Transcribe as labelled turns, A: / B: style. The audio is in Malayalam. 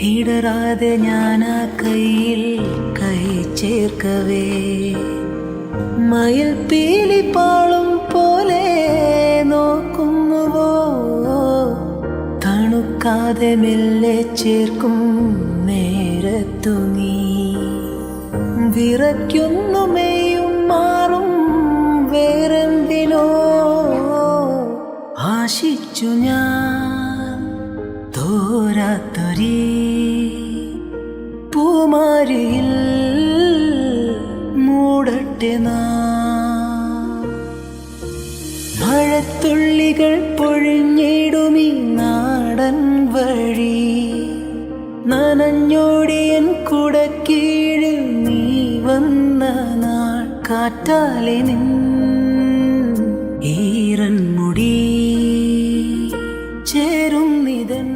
A: ഇടറാതെ ഞാനാ കയ്യിൽ കൈ ചേർക്കവേ മയിൽ പീലി പാളും പോലെ നോക്കുന്നുവോ തണുക്കാതെ മെല്ലെ ചേർക്കും നേരത്തു നീ വിറയ്ക്കുന്നു മെയ്യും മാറും വേറെന്തിനോ ആശിച്ചു ഞാൻ തോരാത്തൊരീ പൂമാരിയിൽ മൂടട്ടെ മഴത്തുള്ളികൾ പൊഴിഞ്ഞിടുമീ നാടൻ വഴി നനഞ്ഞോടിയൻ കുടക്കീഴിൽ നീ വന്ന നാൾ കാറ്റാലെ നിൻ ഈറൻ മുടി ചേരും നിതൻ